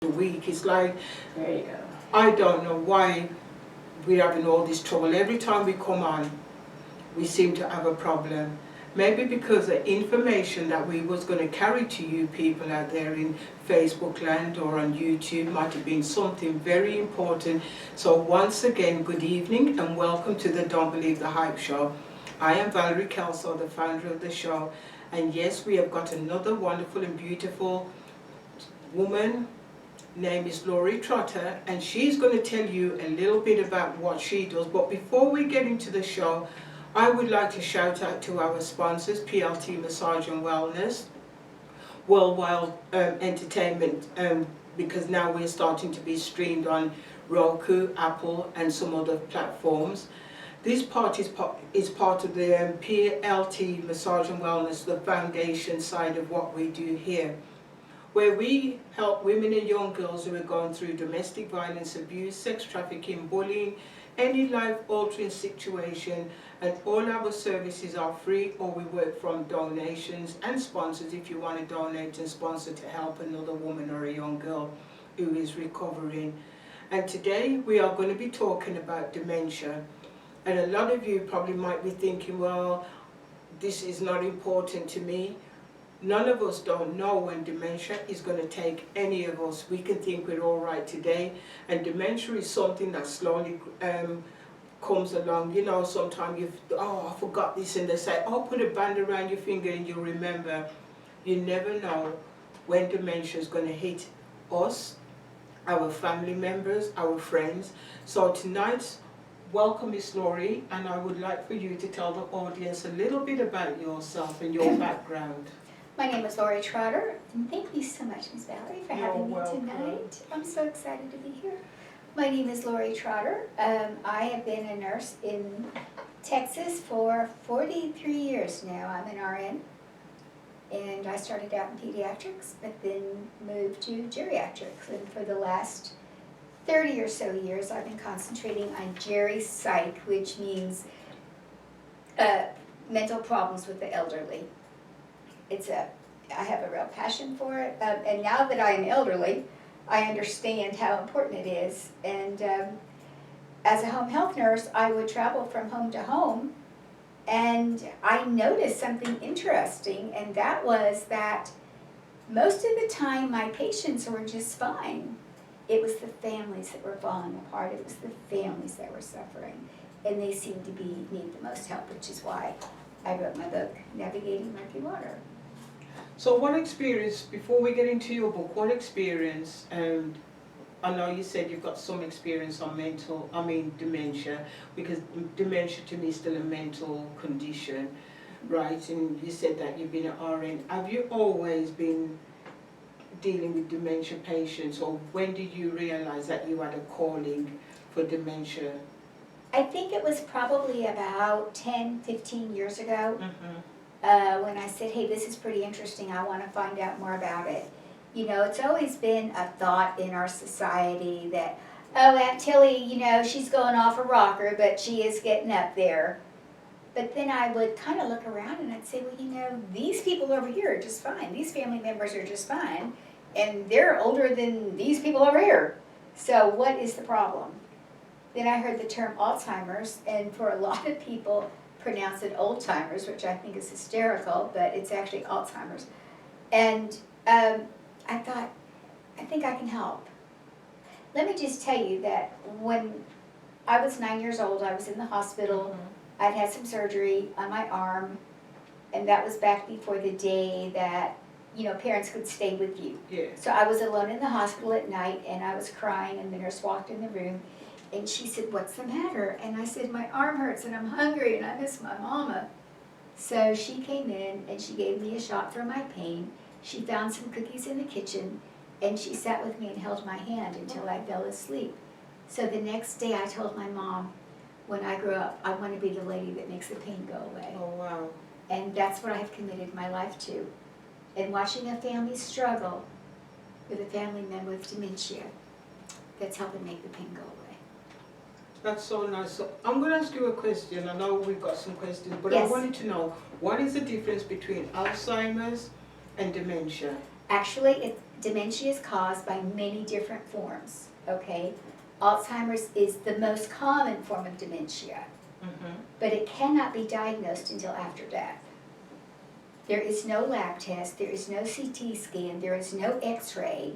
the week. It's like, There you go. I don't know why we're having all this trouble. Every time we come on, we seem to have a problem. Maybe because the information that we was going to carry to you people out there in Facebook land or on YouTube might have been something very important. So once again, good evening and welcome to the Don't Believe the Hype show. I am Valerie Kelso, the founder of the show. And yes, we have got another wonderful and beautiful woman. Name is Lori Trotter, and she's going to tell you a little bit about what she does. But before we get into the show, I would like to shout out to our sponsors, PLT Massage and Wellness, Worldwide Entertainment, because now we're starting to be streamed on Roku, Apple, and some other platforms. This part is part of the PLT Massage and Wellness, the foundation side of what we do here, where we help women and young girls who are going through domestic violence, abuse, sex trafficking, bullying, any life-altering situation, and all our services are free, or we work from donations and sponsors if you want to donate and sponsor to help another woman or a young girl who is recovering. And today we are going to be talking about dementia. And a lot of you probably might be thinking, well, this is not important to me. None of us don't know when dementia is going to take any of us. We can think we're all right today, and dementia is something that slowly comes along. You know, sometimes I forgot this, and they say, oh, put a band around your finger and you'll remember. You never know when dementia is going to hit us, our family members, our friends. So tonight, welcome Miss Lori, and I would like for you to tell the audience a little bit about yourself and your background. My name is Lori Trotter, and thank you so much, Ms. Valerie, for having me tonight. I'm so excited to be here. My name is Lori Trotter. I have been a nurse in Texas for 43 years now. I'm an RN, and I started out in pediatrics, but then moved to geriatrics. And for the last 30 or so years, I've been concentrating on geri psych, which means mental problems with the elderly. I have a real passion for it, and now that I am elderly, I understand how important it is. And as a home health nurse, I would travel from home to home, and I noticed something interesting, and that was that most of the time my patients were just fine. It was the families that were falling apart. It was the families that were suffering, and they seemed to need the most help, which is why I wrote my book, Navigating Murky Water. So what experience, before we get into your book, what experience, I know you said you've got some experience on dementia, because dementia to me is still a mental condition, right? And you said that you've been an RN. Have you always been dealing with dementia patients, or when did you realize that you had a calling for dementia? I think it was probably about 10, 15 years ago. Mm-hmm. When I said, hey, this is pretty interesting, I want to find out more about it. You know, it's always been a thought in our society that, oh, Aunt Tilly, you know, she's going off a rocker, but she is getting up there. But then I would kind of look around and I'd say, well, you know, these people over here are just fine. These family members are just fine. And they're older than these people over here. So what is the problem? Then I heard the term Alzheimer's, and for a lot of people, pronounce it old-timers, which I think is hysterical, but it's actually Alzheimer's. And I thought, I think I can help. Let me just tell you that when I was 9 years old, I was in the hospital. I'd had some surgery on my arm, and that was back before the day that, you know, parents could stay with you. Yeah. So I was alone in the hospital at night, and I was crying, and the nurse walked in the room, and she said, what's the matter? And I said, my arm hurts and I'm hungry and I miss my mama. So she came in and she gave me a shot for my pain. She found some cookies in the kitchen, and she sat with me and held my hand until I fell asleep. So the next day I told my mom, when I grow up, I want to be the lady that makes the pain go away. Oh, wow. And that's what I've committed my life to. And watching a family struggle with a family member with dementia, that's helping make the pain go away. That's so nice. So I'm going to ask you a question. I know we've got some questions, but Yes. I wanted to know, what is the difference between Alzheimer's and dementia? Actually, dementia is caused by many different forms, okay? Alzheimer's is the most common form of dementia, but it cannot be diagnosed until after death. There is no lab test, there is no CT scan, there is no x-ray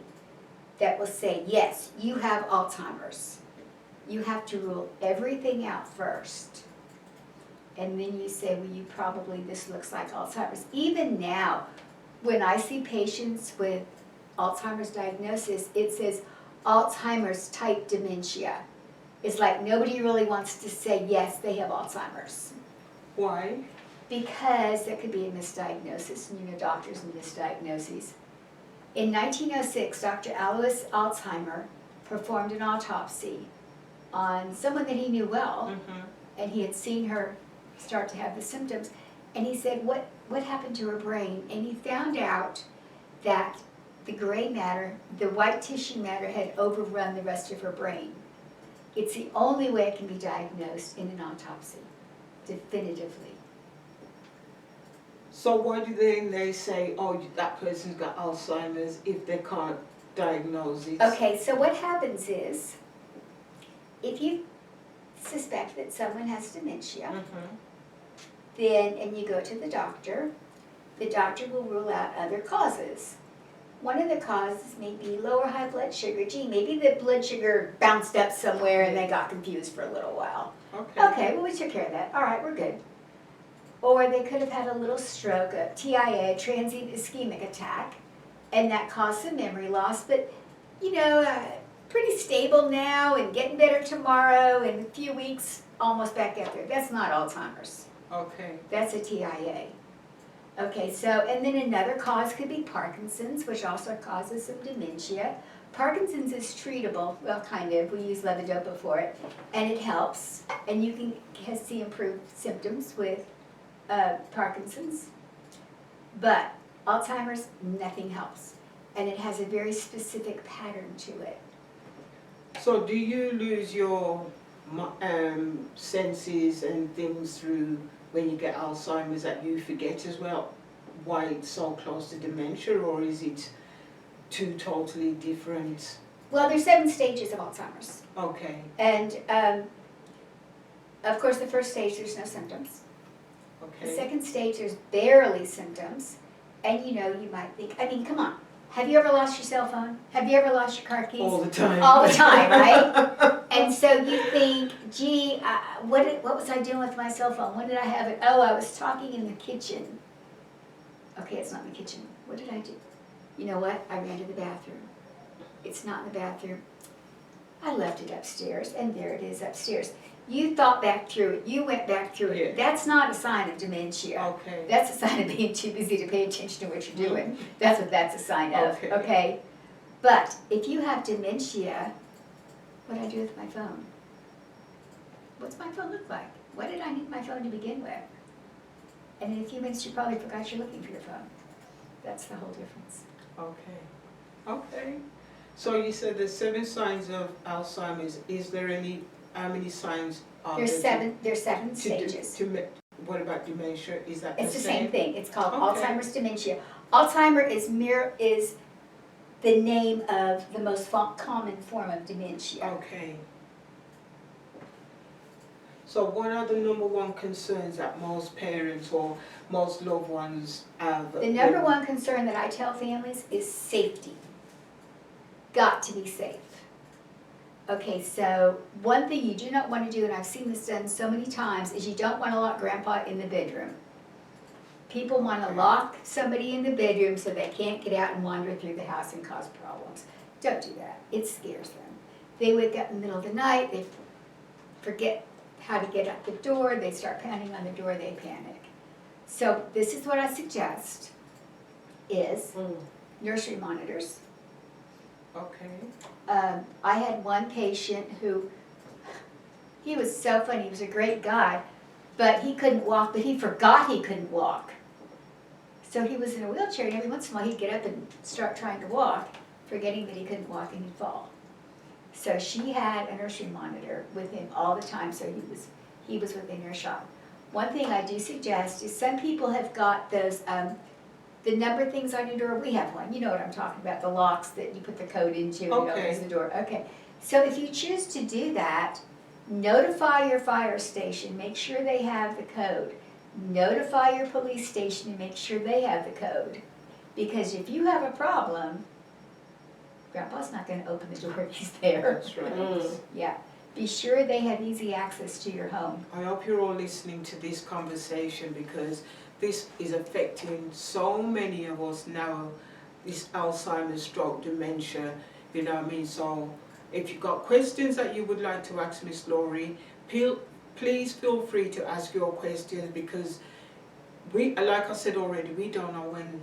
that will say, yes, you have Alzheimer's. You have to rule everything out first. And then you say, well, you probably, this looks like Alzheimer's. Even now, when I see patients with Alzheimer's diagnosis, it says Alzheimer's type dementia. It's like nobody really wants to say, yes, they have Alzheimer's. Why? Because there could be a misdiagnosis, and you know doctors and misdiagnoses. In 1906, Dr. Alois Alzheimer performed an autopsy on someone that he knew well, and he had seen her start to have the symptoms, and he said, what happened to her brain? And he found out that the gray matter, the white tissue matter, had overrun the rest of her brain. It's the only way it can be diagnosed in an autopsy, definitively. So why do they say, oh, that person's got Alzheimer's if they can't diagnose it? Okay, so what happens is, if you suspect that someone has dementia, then, and you go to the doctor will rule out other causes. One of the causes may be low or high blood sugar. Gee, maybe the blood sugar bounced up somewhere and they got confused for a little while. Okay, well, we took care of that. All right, we're good. Or they could have had a little stroke, a TIA, transient ischemic attack, and that caused some memory loss, but, you know, pretty stable now and getting better tomorrow, in a few weeks, almost back up there. That's not Alzheimer's. Okay. That's a TIA. Okay, so, and then another cause could be Parkinson's, which also causes some dementia. Parkinson's is treatable, well, kind of. We use levodopa for it, and it helps. And you can see improved symptoms with Parkinson's. But Alzheimer's, nothing helps. And it has a very specific pattern to it. So do you lose your senses and things through when you get Alzheimer's, that you forget as well why it's so close to dementia, or is it two totally different? Well, there's 7 stages of Alzheimer's. Okay. And of course, the first stage, there's no symptoms. Okay. The second stage, there's barely symptoms. And you know, you might think, I mean, come on. Have you ever lost your cell phone? Have you ever lost your car keys? All the time. All the time, right? And so you think, gee, what was I doing with my cell phone? When did I have it? Oh, I was talking in the kitchen. Okay, it's not in the kitchen. What did I do? You know what? I ran to the bathroom. It's not in the bathroom. I left it upstairs, and there it is upstairs. You thought back through it. You went back through it. Yeah. That's not a sign of dementia. Okay. That's a sign of being too busy to pay attention to what you're doing. That's what that's a sign of, okay? But if you have dementia, what do I do with my phone? What's my phone look like? Why did I need my phone to begin with? And in a few minutes, you probably forgot you're looking for your phone. That's the whole difference. Okay. Okay. So you said there's 7 signs of Alzheimer's. Is there any, how many signs are There's there? there's 7 stages. What about dementia? Is that It's the same thing. It's called Okay. Alzheimer's dementia. Alzheimer is the name of the most common form of dementia. Okay. So what are the number 1 concerns that most parents or most loved ones have? The number 1 concern that I tell families is safety. Got to be safe. Okay, so one thing you do not want to do, and I've seen this done so many times, is you don't want to lock Grandpa in the bedroom. People want to lock somebody in the bedroom so they can't get out and wander through the house and cause problems. Don't do that. It scares them. They wake up in the middle of the night, they forget how to get out the door, they start pounding on the door, they panic. So this is what I suggest, is nursery monitors. Okay. I had one patient who, he was so funny, he was a great guy, but he couldn't walk, but he forgot he couldn't walk. So he was in a wheelchair, and every once in a while he'd get up and start trying to walk, forgetting that he couldn't walk and he'd fall. So she had a nursery monitor with him all the time, so he was within earshot. One thing I do suggest is some people have got those The number things on your door, we have one, you know what I'm talking about, the locks that you put the code into and it Okay. opens the door, okay. So if you choose to do that, notify your fire station, make sure they have the code. Notify your police station and make sure they have the code. Because if you have a problem, Grandpa's not gonna open the door if he's there. That's right. Yeah, be sure they have easy access to your home. I hope you're all listening to this conversation because this is affecting so many of us now, this Alzheimer's, stroke, dementia, you know what I mean? So if you've got questions that you would like to ask Miss Lori, please feel free to ask your questions because we, like I said already, we don't know when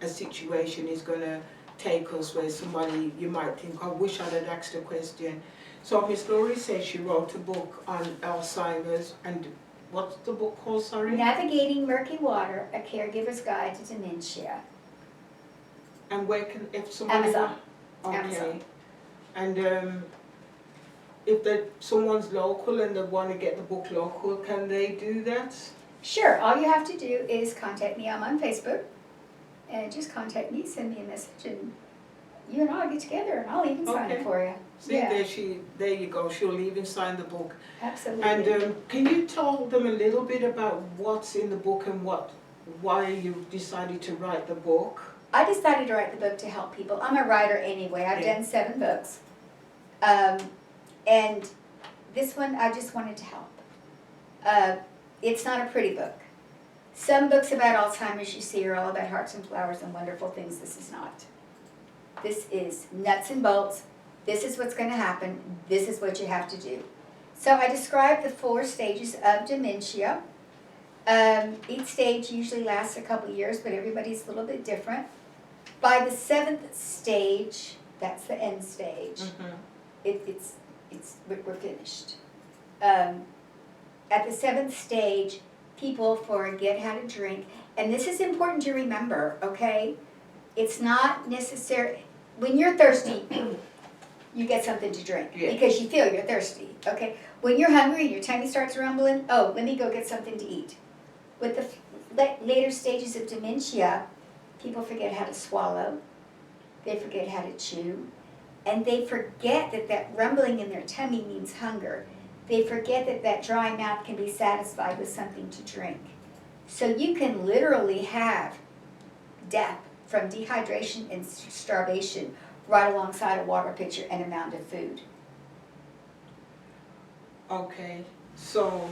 a situation is going to take us where somebody, you might think, I wish I'd have asked a question. So Miss Lori says she wrote a book on Alzheimer's, and what's the book called, sorry? Navigating Murky Water, A Caregiver's Guide to Dementia. And where can, if somebody... Amazon. Okay. Amazon. And if someone's local and they want to get the book local, can they do that? Sure, all you have to do is contact me. I'm on Facebook. And just contact me, send me a message, and you and I'll get together, and I'll even sign it for you. See, Yeah. there you go, she'll even sign the book. Absolutely. And can you tell them a little bit about what's in the book and why you decided to write the book? I decided to write the book to help people. I'm a writer anyway. I've done 7 books. And this one, I just wanted to help. It's not a pretty book. Some books about Alzheimer's you see are all about hearts and flowers and wonderful things. This is not. This is nuts and bolts. This is what's going to happen. This is what you have to do. So I described the 4 stages of dementia. Each stage usually lasts a couple years, but everybody's a little bit different. By the 7th stage, that's the end stage, we're finished. At the 7th stage, people forget how to drink. And this is important to remember, okay? It's not necessary. When you're thirsty, you get something to drink because you feel you're thirsty, okay? When you're hungry and your tummy starts rumbling, oh, let me go get something to eat. With the later stages of dementia, people forget how to swallow. They forget how to chew. And they forget that that rumbling in their tummy means hunger. They forget that that dry mouth can be satisfied with something to drink. So you can literally have death from dehydration and starvation right alongside a water pitcher and a mound of food. Okay, so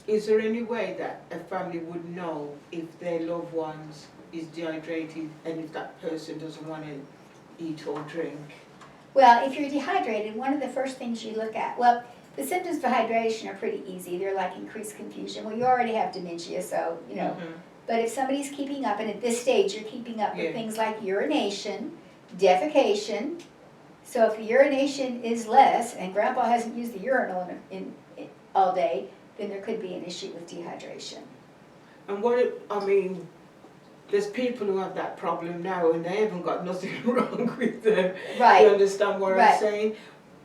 is there any way that a family would know if their loved ones is dehydrated and if that person doesn't want to eat or drink? Well, if you're dehydrated, one of the first things you look at, well, the symptoms of hydration are pretty easy. They're like increased confusion. Well, you already have dementia, so, you know. But if somebody's keeping up, and at this stage you're keeping up with things like urination, defecation. So if the urination is less, and Grandpa hasn't used the urinal in all day, then there could be an issue with dehydration. And there's people who have that problem now and they haven't got nothing wrong with them. Right. You understand what I'm saying?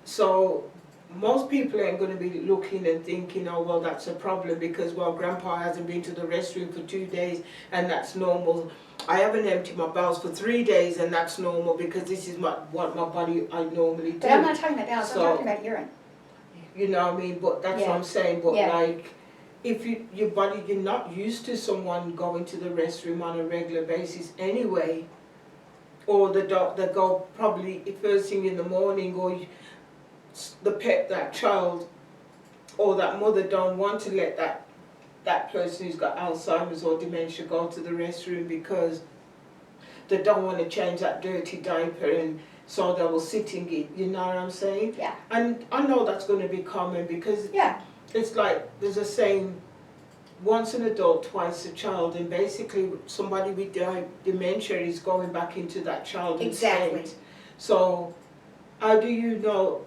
So most people ain't going to be looking and thinking, oh, well, that's a problem because, well, Grandpa hasn't been to the restroom for 2 days and that's normal. I haven't emptied my bowels for 3 days and that's normal because this is what my body, I normally do. But I'm not talking about bowels, I'm talking about urine. You know what I mean? But that's what I'm saying. But like, if your body, you're not used to someone going to the restroom on a regular basis anyway, or the doctor go probably first thing in the morning, or that child or that mother don't want to let that person who's got Alzheimer's or dementia go to the restroom because they don't want to change that dirty diaper, and so they will sit in it, you know what I'm saying? Yeah. And I know that's going to be common because it's like there's a saying, once an adult, twice a child, and basically somebody with dementia is going back into that childhood state. So how do you know,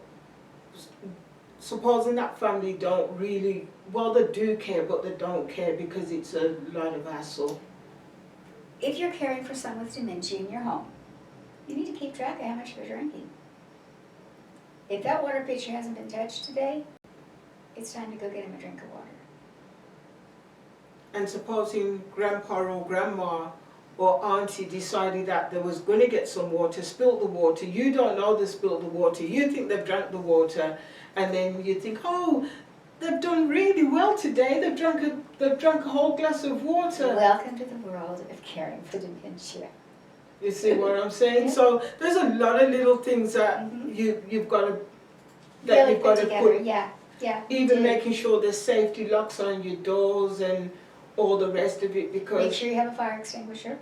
supposing that family don't really, well, they do care, but they don't care because it's a lot of hassle. If you're caring for someone with dementia in your home, you need to keep track of how much they're drinking. If that water pitcher hasn't been touched today, it's time to go get him a drink of water. and supposing grandpa or grandma or auntie decided that they was going to get some water, spilt the water, you don't know they spilt the water, you think they've drank the water, and then you think, oh, they've done really well today, they've drank a whole glass of water. Welcome to the world of caring for dementia. You see what I'm saying? Yeah. So there's a lot of little things that you've got to Really put together, yeah. Even making sure there's safety locks on your doors and all the rest of it, Make because sure you have a fire extinguisher.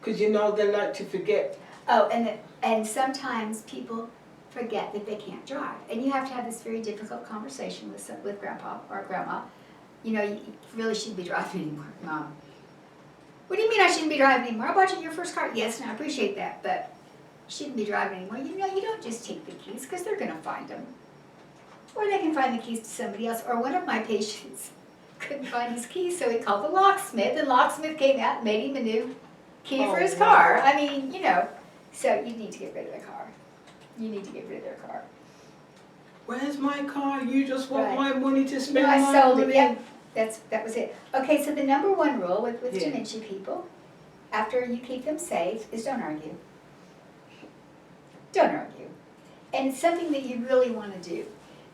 you know they like to forget. Oh, and sometimes people forget that they can't drive, and you have to have this very difficult conversation with grandpa or grandma. You know, you really shouldn't be driving anymore, Mom. What do you mean I shouldn't be driving anymore? I bought you your first car. Yes, and I appreciate that, but you shouldn't be driving anymore. You know, you don't just take the keys, because they're going to find them. Or they can find the keys to somebody else. Or one of my patients couldn't find his keys, so he called the locksmith, and locksmith came out and made him a new key for his car. I mean, you know, so you need to get rid of the car. You need to get rid of their car. Where's my car? You just want my money to spend. No, I my sold money. it. Yep, that was it. Okay, so the number one rule with dementia people, after you keep them safe, is don't argue. Don't argue. And it's something that you really want to do.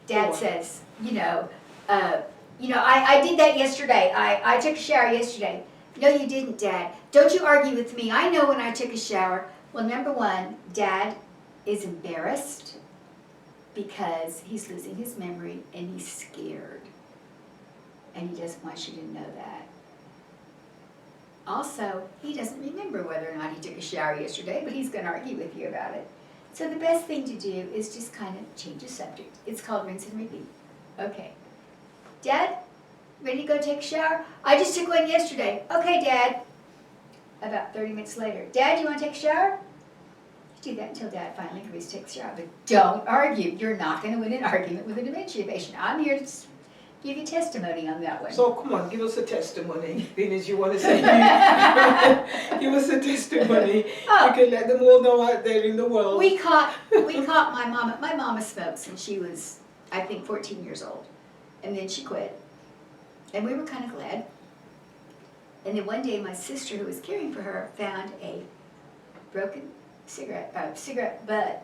Dad says, I did that yesterday. I took a shower yesterday. No, you didn't, Dad. Don't you argue with me. I know when I took a shower. Well, number one, Dad is embarrassed because he's losing his memory and he's scared. And he doesn't want you to know that. Also, he doesn't remember whether or not he took a shower yesterday, but he's going to argue with you about it. So the best thing to do is just kind of change the subject. It's called rinse and repeat. Okay. Dad, ready to go take a shower? I just took one yesterday. Okay, Dad. About 30 minutes later. Dad, you want to take a shower? You do that until Dad finally agrees to take a shower. But don't argue. You're not going to win an argument with a dementia patient. I'm here to give you testimony on that one. So come on, give us a testimony, being as you want to say. Give us a testimony. You can let them all know out there in the world. We caught my mama. My mama smokes, and she was, I think, 14 years old. And then she quit. And we were kind of glad. And then one day my sister, who was caring for her, found a broken cigarette butt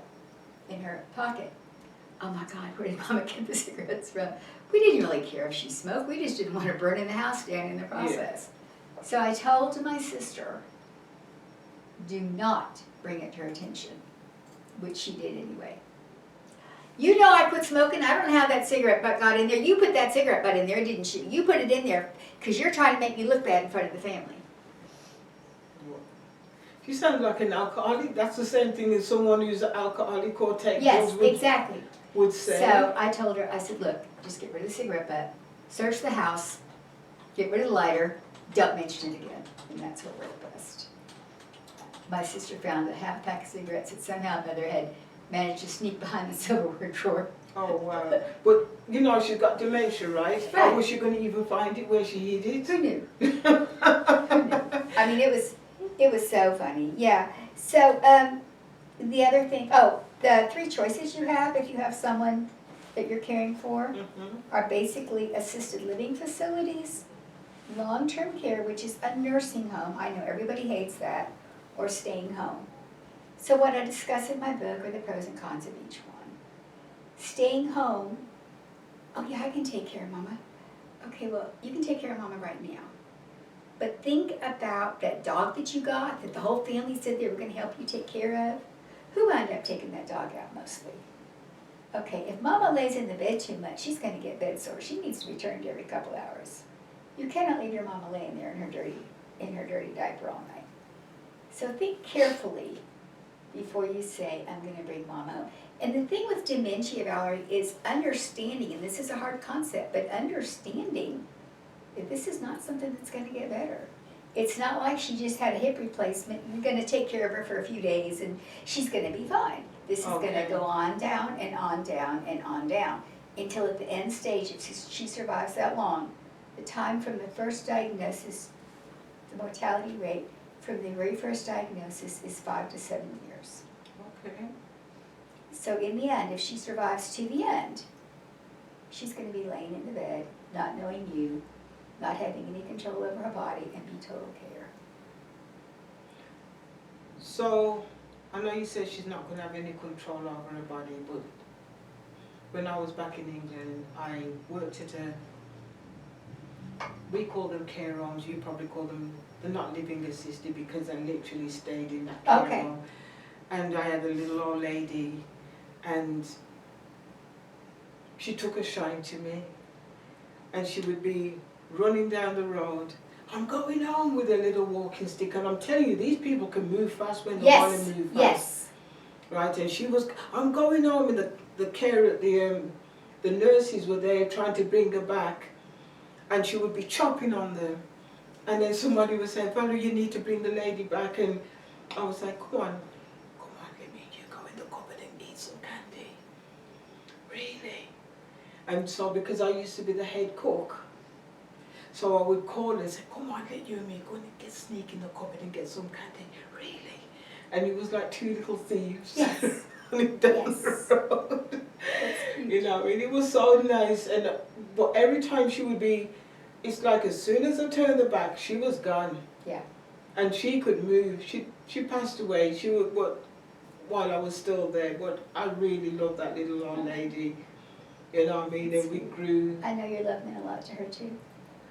in her pocket. Oh my God, where did Mama get the cigarettes from? We didn't really care if she smoked. We just didn't want her burning the house down in the process. Yeah. So I told my sister, do not bring it to her attention, which she did anyway. You know I quit smoking. I don't know how that cigarette butt got in there. You put that cigarette butt in there, didn't you? You put it in there because you're trying to make me look bad in front of the family. You sound like an alcoholic. That's the same thing as someone who's an alcoholic or takes Yes, exactly. Would say. So I told her, I said, look, just get rid of the cigarette butt, search the house, get rid of the lighter, don't mention it again. And that's what worked best. My sister found a half pack of cigarettes that somehow Mother had managed to sneak behind the silverware drawer. Oh, wow. But, you know, she's got dementia, right? Right. How was she going to even find it where she hid it? Who knew? Who knew? I mean, it was so funny. Yeah. So, the other thing, the 3 choices you have if you have someone that you're caring for are basically assisted living facilities, long-term care, which is a nursing home. I know everybody hates that, or staying home. So what I discuss in my book are the pros and cons of each one. Staying home, oh yeah, I can take care of Mama. Okay, well, you can take care of Mama right now. But think about that dog that you got, that the whole family said they were going to help you take care of. Who wound up taking that dog out mostly? Okay, if Mama lays in the bed too much, she's going to get bed sore. She needs to be turned every couple hours. You cannot leave your Mama laying there in her dirty diaper all night. So think carefully before you say, I'm going to bring Mama home. And the thing with dementia, Valerie, is understanding, and this is a hard concept, but understanding that this is not something that's going to get better. It's not like she just had a hip replacement. You're going to take care of her for a few days and she's going to be fine. This is going to go on down and on down and on down until at the end stage, if she survives that long, the time from the first diagnosis, the mortality rate from the very first diagnosis is 5 to 7 years. Okay. So in the end, if she survives to the end, she's going to be laying in the bed, not knowing you, not having any control over her body, and be total care. So, I know you said she's not going to have any control over her body, but when I was back in England, I worked at we call them care homes, you probably call them, they're not living assisted because I literally stayed in that care home. And I had a little old lady, and she took a shine to me, and she would be running down the road, I'm going home, with a little walking stick, and I'm telling you, these people can move fast when they want to move fast. Yes. Right, and she was, I'm going home, and the care, the nurses were there trying to bring her back, and she would be chopping on them, and then somebody was saying, Valerie, you need to bring the lady back, and I was like, come on, let me, you go in the cupboard and eat some candy. Really? And so, because I used to be the head cook, so I would call her and say, come on, let you and me go and sneak in the cupboard and get some candy. Really? And it was like two little thieves running down the road. You know, I mean, it was so nice. And but every time she would be, it's like as soon as I turned her back, she was gone. Yeah. And she could move. She passed away. She would, while I was still there. But I really loved that little old lady. You know what I mean? And we grew. I know your love meant a lot to her too,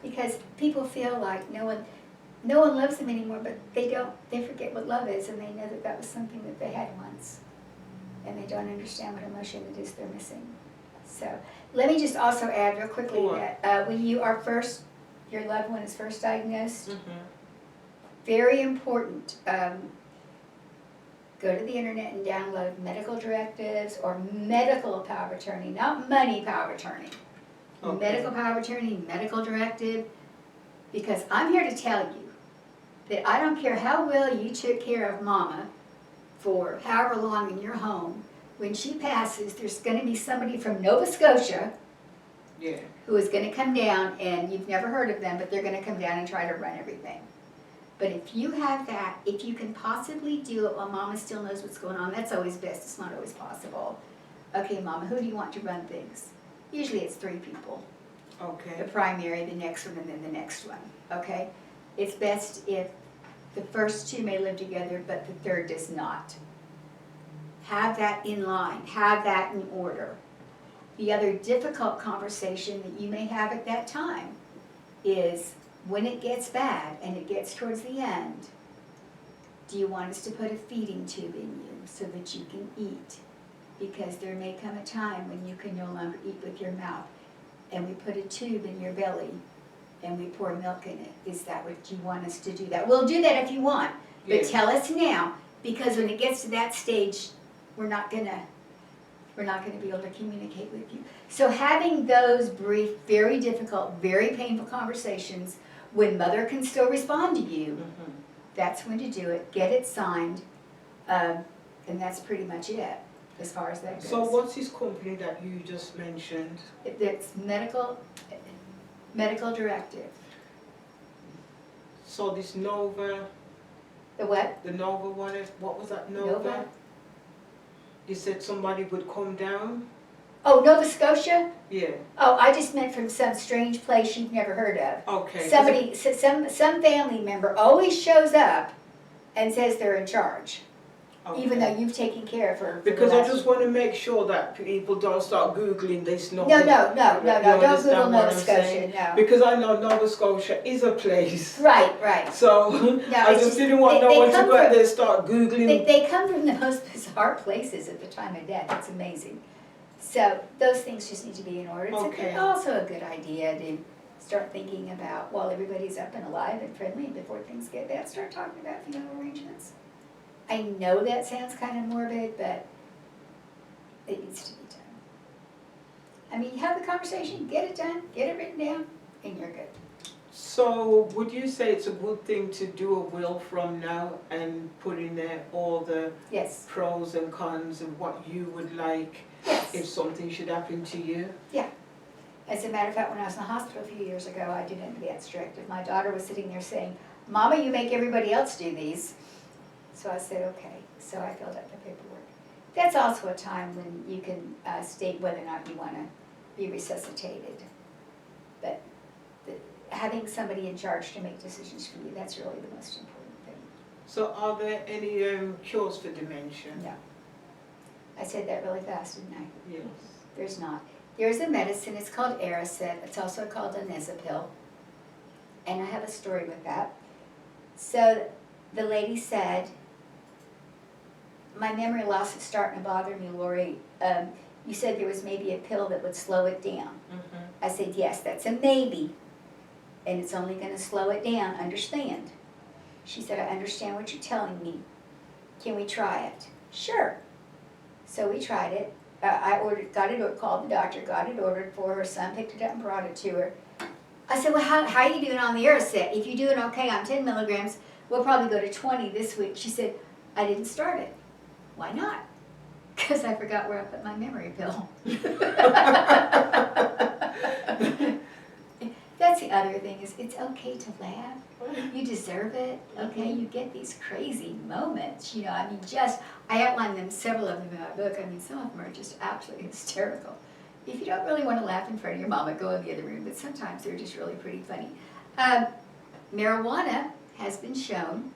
because people feel like no one loves them anymore, but they forget what love is, and they know that was something that they had once, and they don't understand what emotion it is they're missing. So let me just also add real quickly that when your loved one is first diagnosed, very important, go to the internet and download medical directives or medical power of attorney, not money power of attorney. Okay. Medical power of attorney, medical directive, because I'm here to tell you that I don't care how well you took care of Mama for however long in your home, when she passes, there's going to be somebody from Nova Scotia who is going to come down, and you've never heard of them, but they're going to come down and try to run everything. But if you have that, if you can possibly do it while Mama still knows what's going on, that's always best. It's not always possible. Okay, Mama, who do you want to run things? Usually it's 3 people. Okay. The primary, the next one, and then the next one. Okay? It's best if the first 2 may live together, but the third does not. Have that in line. Have that in order. The other difficult conversation that you may have at that time is, when it gets bad and it gets towards the end, do you want us to put a feeding tube in you so that you can eat? Because there may come a time when you can no longer eat with your mouth, and we put a tube in your belly and we pour milk in it. Is that what you want us to do? That we'll do that if you want, but tell us now, because when it gets to that stage, we're not gonna be able to communicate with you. So having those brief, very difficult, very painful conversations when Mother can still respond to you, that's when to do it. Get it signed, and that's pretty much it as far as that goes. So what's this company that you just mentioned? It's medical directive. So this Nova. The what? The Nova one. What was that? Nova. You said somebody would come down? Oh, Nova Scotia? Yeah. Oh, I just meant from some strange place you've never heard of. Okay. Somebody, some family member always shows up and says they're in charge. Okay. Even though you've taken care of her. Because I just want to make sure that people don't start Googling this Nova. No, don't Google Nova Scotia, no. Because I know Nova Scotia is a place. Right. So I just didn't want no one to go out there and start Googling. They come from the most bizarre places at the time of death. It's amazing. So those things just need to be in order. It's also a good idea to start thinking about, while everybody's up and alive and friendly, and before things get bad, start talking about funeral arrangements. I know that sounds kind of morbid, but it needs to be done. I mean, have the conversation, get it done, get it written down, and you're good. So would you say it's a good thing to do a will from now and put in there all the pros and cons of what you would like if something should happen to you? Yeah. As a matter of fact, when I was in the hospital a few years ago, I did it that directive. My daughter was sitting there saying, Mama, you make everybody else do these. So I said, okay. So I filled out the paperwork. That's also a time when you can state whether or not you want to be resuscitated. But having somebody in charge to make decisions for you, that's really the most important thing. So are there any cures for dementia? No. I said that really fast, didn't I? Yes. There's not. There's a medicine, it's called Aricept, it's also called Donepezil, and I have a story with that. So the lady said, my memory loss is starting to bother me, Lori. You said there was maybe a pill that would slow it down. Mm-hmm. I said, yes, that's a maybe, and it's only going to slow it down, understand. She said, I understand what you're telling me. Can we try it? Sure. So we tried it. I called the doctor, got it ordered for her son, picked it up and brought it to her. I said, well, how are you doing on the Aricept? If you're doing okay on 10 milligrams, we'll probably go to 20 this week. She said, I didn't start it. Why not? Because I forgot where I put my memory pill. That's the other thing, is it's okay to laugh. You deserve it, okay? You get these crazy moments, you know, I mean, I outlined them, several of them in my book. I mean, some of them are just absolutely hysterical. If you don't really want to laugh in front of your mama, go in the other room, but sometimes they're just really pretty funny. Marijuana has been shown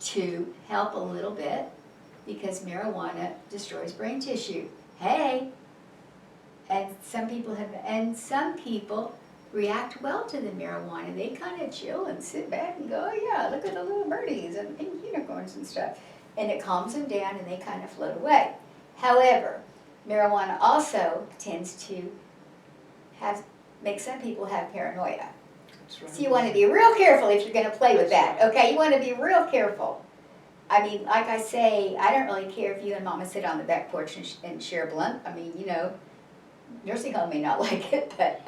to help a little bit because marijuana destroys brain tissue. Hey! And some people react well to the marijuana. They kind of chill and sit back and go, oh yeah, look at the little birdies and pink unicorns and stuff. And it calms them down and they kind of float away. However, marijuana also tends to make some people have paranoia. That's right. So you want to be real careful if you're going to play with that, okay? You want to be real careful. I mean, like I say, I don't really care if you and Mama sit on the back porch and share a blunt. I mean, you know, nursing home may not like it, but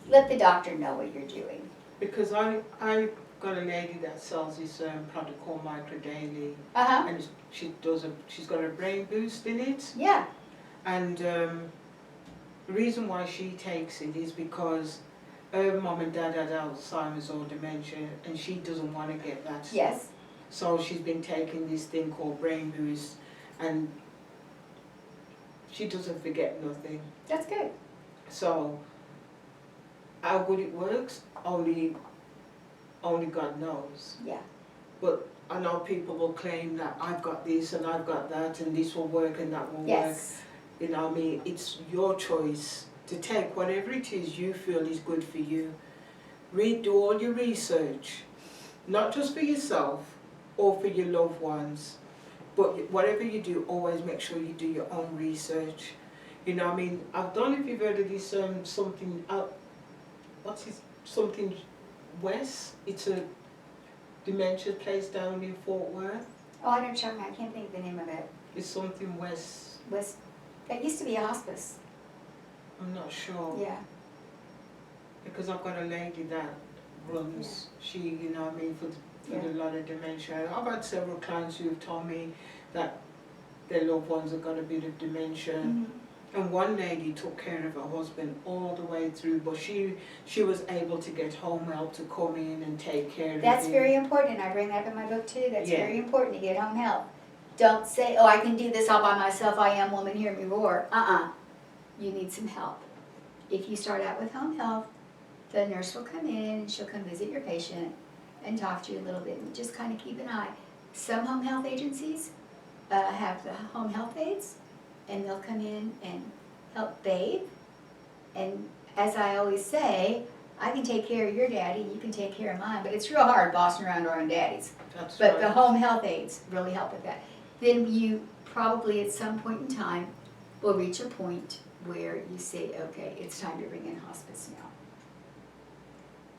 let the doctor know what you're doing. Because I got a lady that sells this product called Micro Daily, Uh-huh. and she's got a brain boost in it. Yeah. And the reason why she takes it is because her mom and dad had Alzheimer's or dementia, and she doesn't want to get that. Yes. So she's been taking this thing called brain boost, and she doesn't forget nothing. That's good. So how good it works, only God knows. Yeah. But I know people will claim that I've got this and I've got that and this will work and that will work. Yes. You know what I mean? It's your choice to take whatever it is you feel is good for you. Do all your research, not just for yourself or for your loved ones, but whatever you do, always make sure you do your own research. You know what I mean? I don't know if you've heard of this something West. It's a dementia place down in Fort Worth. Oh, I don't check. I can't think of the name of it. It's something West. That used to be a hospice. I'm not sure. Yeah. Because I've got a lady that runs, she, you know what I mean, for a lot of dementia. I've had several clients who have told me that their loved ones have got a bit of dementia. Mm-hmm. And one lady took care of her husband all the way through, but she was able to get home help to come in and take care of him. That's very important. I bring that up in my book too. That's Yeah. very important to get home help. Don't say, oh, I can do this all by myself. I am woman, hear me roar. You need some help. If you start out with home health, the nurse will come in and she'll come visit your patient and talk to you a little bit and just kind of keep an eye. Some home health agencies have the home health aides, and they'll come in and help bathe. And as I always say, I can take care of your daddy, you can take care of mine, but it's real hard bossing around our own daddies. That's But right. the home health aides really help with that. Then you probably at some point in time will reach a point where you say, okay, it's time to bring in hospice now.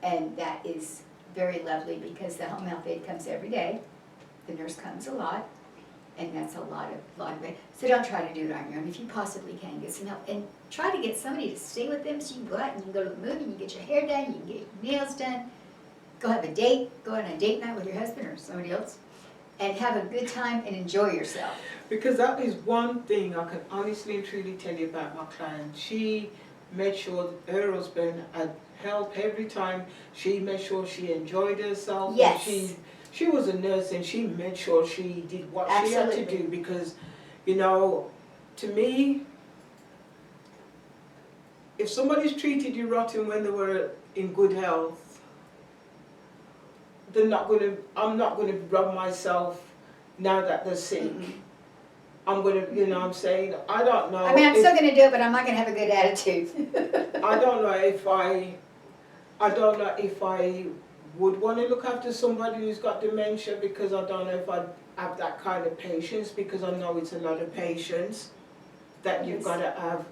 And that is very lovely because the home health aide comes every day, the nurse comes a lot, and that's a lot of it. So don't try to do it on your own. If you possibly can, get some help. And try to get somebody to stay with them so you can go out and you can go to the movie, you can get your hair done, you can get your nails done, go have a date, go on a date night with your husband or somebody else, and have a good time and enjoy yourself. Because that is one thing I can honestly and truly tell you about my client. She made sure that her husband had help every time. She made sure she enjoyed herself. Yes. She was a nurse and she made sure she did what she had to do because, you know, to me, if somebody's treated you rotten when they were in good health, I'm not going to rub myself now that they're sick. Mm-mm. I'm going to, you know what I'm saying? I don't know. I mean, I'm still going to do it, but I'm not going to have a good attitude. I don't know if I would want to look after somebody who's got dementia, because I don't know if I'd have that kind of patience, because I know it's a lot of patience that you've Yes. got to have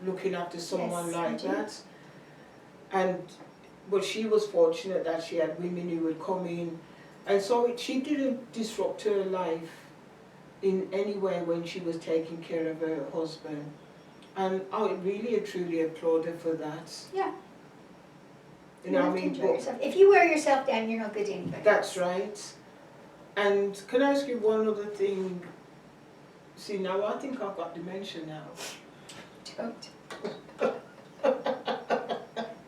looking after someone Yes, like I do. that. And but she was fortunate that she had women who would come in, and so she didn't disrupt her life in any way when she was taking care of her husband. And I really and truly applaud her for that. Yeah. You know what I have to mean? enjoy But yourself. If you wear yourself down, you're no good to anybody. that's right. And can I ask you one other thing? See, now I think I've got dementia now. Don't.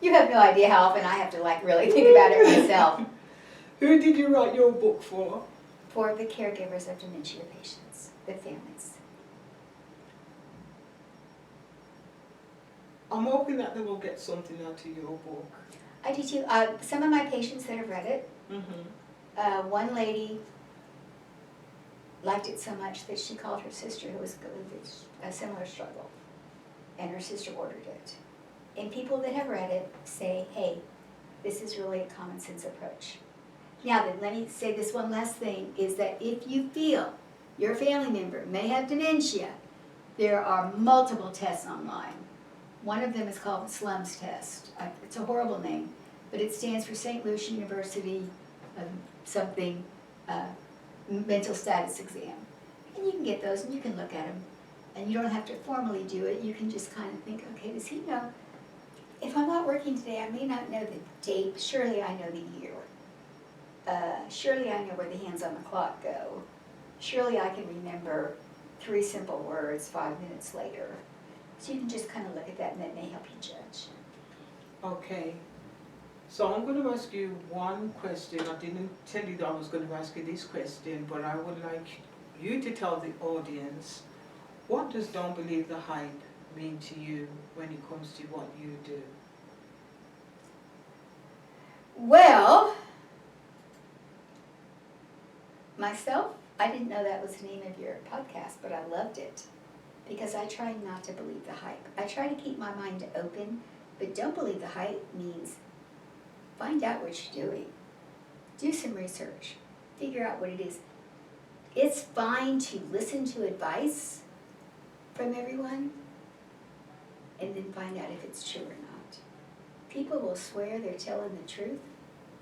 You have no idea how often I have to like really think about it myself. Who did you write your book for? For the caregivers of dementia patients, the families. I'm hoping that they will get something out of your book. I do too. Some of my patients that have read it, one lady liked it so much that she called her sister who was going through a similar struggle, and her sister ordered it. And people that have read it say, hey, this is really a common sense approach. Now then, let me say this one last thing, is that if you feel your family member may have dementia, there are multiple tests online. One of them is called the SLUMS test. It's a horrible name, but it stands for St. Lucia University something mental status exam. And you can get those and you can look at them. And you don't have to formally do it. You can just kind of think, okay, does he know? If I'm not working today, I may not know the date. Surely I know the year. Surely I know where the hands on the clock go. Surely I can remember 3 simple words 5 minutes later. So you can just kind of look at that, and that may help you judge. Okay. So I'm going to ask you one question. I didn't tell you that I was going to ask you this question, but I would like you to tell the audience, what does Don't Believe the Hype mean to you when it comes to what you do? Well, myself, I didn't know that was the name of your podcast, but I loved it because I try not to believe the hype. I try to keep my mind open, but don't believe the hype means find out what you're doing. Do some research. Figure out what it is. It's fine to listen to advice from everyone and then find out if it's true or not. People will swear they're telling the truth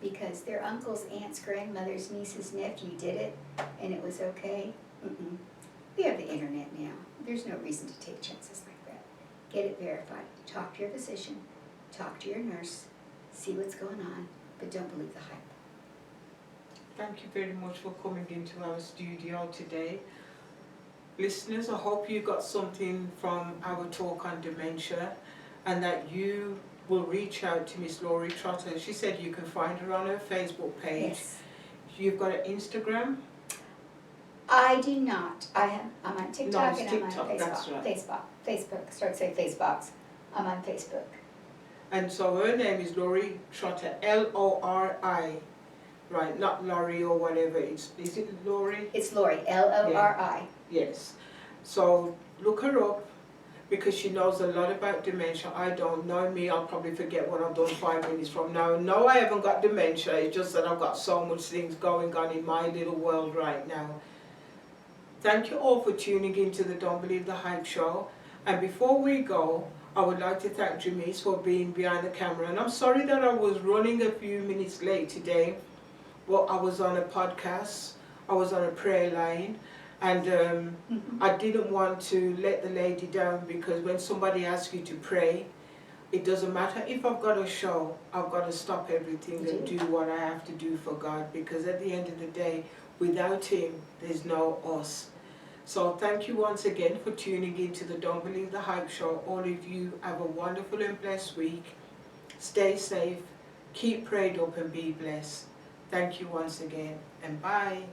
because their uncles, aunts, grandmothers, nieces, nephew did it and it was okay. We have the internet now. There's no reason to take chances like that. Get it verified. Talk to your physician. Talk to your nurse. See what's going on, but don't believe the hype. Thank you very much for coming into our studio today. Listeners, I hope you got something from our talk on dementia and that you will reach out to Miss Lori Trotter. She said you can find her on her Facebook page. Yes. You've got an Instagram? I do not. I'm on TikTok No, and TikTok, I'm on that's right. Facebook. Start to say Facebox. I'm on Facebook. And so her name is Lori Trotter, Lori, right? Not Lori or whatever. Is it Lori? It's Lori, Lori. Yes. So look her up because she knows a lot about dementia. I don't know me. I'll probably forget what I've done 5 minutes from now. No, I haven't got dementia. It's just that I've got so much things going on in my little world right now. Thank you all for tuning into the Don't Believe the Hype show. And before we go, I would like to thank Jamise for being behind the camera. And I'm sorry that I was running a few minutes late today, but I was on a podcast, I was on a prayer line, and I didn't want to let the lady down because when somebody asks you to pray, it doesn't matter if I've got a show, I've got to stop everything and do what I have to do for God, because at the end of the day, without Him, there's no us. So thank you once again for tuning in to the Don't Believe the Hype show. All of you have a wonderful and blessed week. Stay safe, keep prayed up and be blessed. Thank you once again and bye.